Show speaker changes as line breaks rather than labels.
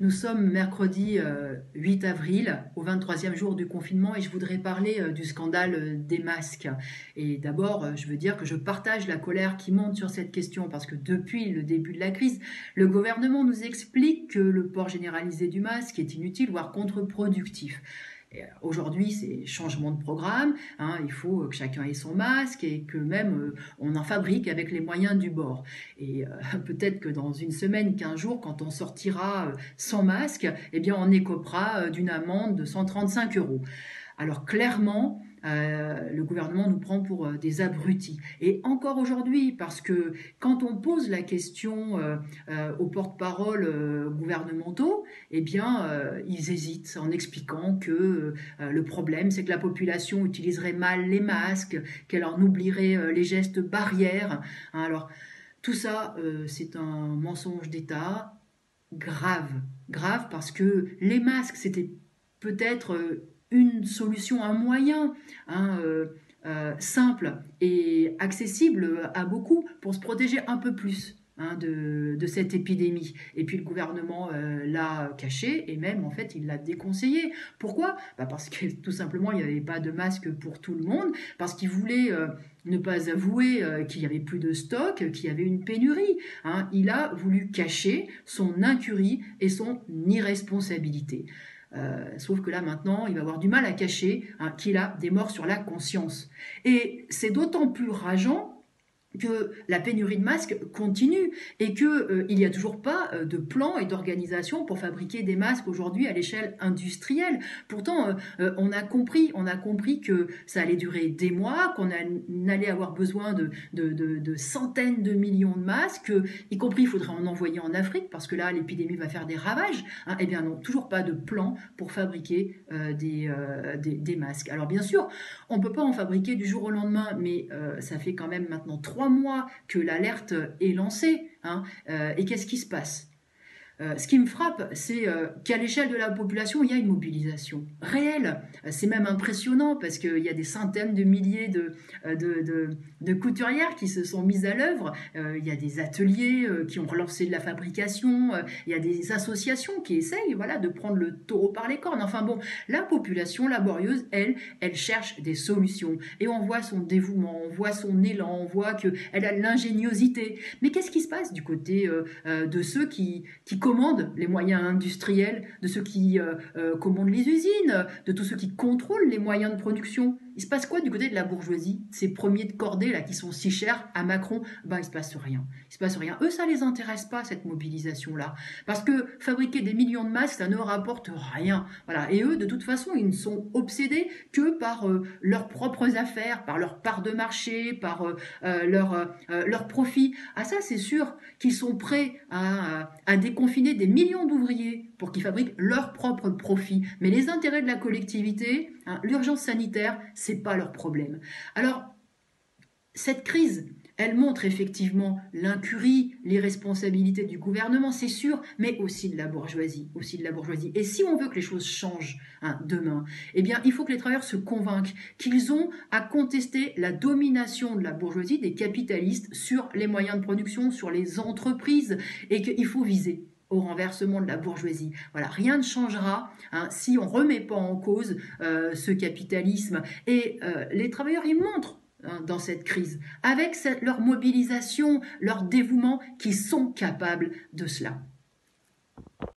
Nous sommes mercredi 8 avril, au 23e jour du confinement, et je voudrais parler du scandale des masques. Et d'abord, je veux dire que je partage la colère qui monte sur cette question, parce que depuis le début de la crise, le gouvernement nous explique que le port généralisé du masque est inutile, voire contre-productif. Aujourd'hui, c'est changement de programme, hein, il faut que chacun ait son masque et que même on en fabrique avec les moyens du bord. Et peut-être que dans une semaine, 15 jours, quand on sortira sans masque, eh bien on écopera d'une amende de 135 euros. Alors clairement, le gouvernement nous prend pour des abrutis. Et encore aujourd'hui, parce que quand on pose la question aux porte-parole gouvernementaux, eh bien, ils hésitent en expliquant que le problème, c'est que la population utiliserait mal les masques, qu'elle en oublierait les gestes barrières. Hein, alors, tout ça, c'est un mensonge d'État grave, grave parce que les masques, c'était peut-être une solution, un moyen hein, simple et accessible à beaucoup pour se protéger un peu plus hein, de cette épidémie. Et puis le gouvernement l'a caché et même en fait il l'a déconseillé. Pourquoi? Parce que tout simplement il n'y avait pas de masque pour tout le monde, parce qu'il voulait ne pas avouer qu'il n'y avait plus de stock, qu'il y avait une pénurie. Hein. Il a voulu cacher son incurie et son irresponsabilité. Sauf que là maintenant, il va avoir du mal à cacher hein, qu'il a des morts sur la conscience. Et c'est d'autant plus rageant que la pénurie de masques continue et qu'il n'y a toujours pas de plan et d'organisation pour fabriquer des masques aujourd'hui à l'échelle industrielle. Pourtant, on a compris que ça allait durer des mois, qu'on allait avoir besoin de centaines de millions de masques, y compris il faudrait en envoyer en Afrique parce que là, l'épidémie va faire des ravages. Hein. Eh bien non, toujours pas de plan pour fabriquer des masques. Alors bien sûr, on ne peut pas en fabriquer du jour au lendemain, mais ça fait quand même maintenant 3 mois que l'alerte est lancée. Hein, et qu'est-ce qui se passe? Ce qui me frappe, c'est qu'à l'échelle de la population, il y a une mobilisation réelle. C'est même impressionnant parce qu'il y a des centaines de milliers de couturières qui se sont mises à l'œuvre. Il y a des ateliers qui ont relancé de la fabrication. Il y a des associations qui essayent voilà, de prendre le taureau par les cornes. Enfin bon, la population laborieuse, elle cherche des solutions. Et on voit son dévouement, on voit son élan, on voit qu'elle a de l'ingéniosité. Mais qu'est-ce qui se passe du côté de ceux qui commandent les moyens industriels, de ceux qui commandent les usines, de tous ceux qui contrôlent les moyens de production? Il se passe quoi du côté de la bourgeoisie? Ces premiers de cordée là qui sont si chers à Macron, ben il se passe rien. Il se passe rien. Eux, ça les intéresse pas cette mobilisation là, parce que fabriquer des millions de masques, ça ne rapporte rien. Voilà. Et eux, de toute façon, ils ne sont obsédés que par leurs propres affaires, par leur part de marché, par leur profit. Ah ça, c'est sûr qu'ils sont prêts à déconfiner des millions d'ouvriers pour qu'ils fabriquent leurs propres profits. Mais les intérêts de la collectivité, hein, l'urgence sanitaire, c'est pas leur problème. Alors, cette crise, elle montre effectivement l'incurie, l'irresponsabilité du gouvernement, c'est sûr, mais aussi de la bourgeoisie, aussi de la bourgeoisie. Et si on veut que les choses changent hein, demain, eh bien, il faut que les travailleurs se convainquent qu'ils ont à contester la domination de la bourgeoisie, des capitalistes, sur les moyens de production, sur les entreprises, et qu'il faut viser au renversement de la bourgeoisie. Voilà, rien ne changera hein, si on ne remet pas en cause ce capitalisme. Et les travailleurs, ils montrent hein, dans cette crise, avec leur mobilisation, leur dévouement, qu'ils sont capables de cela.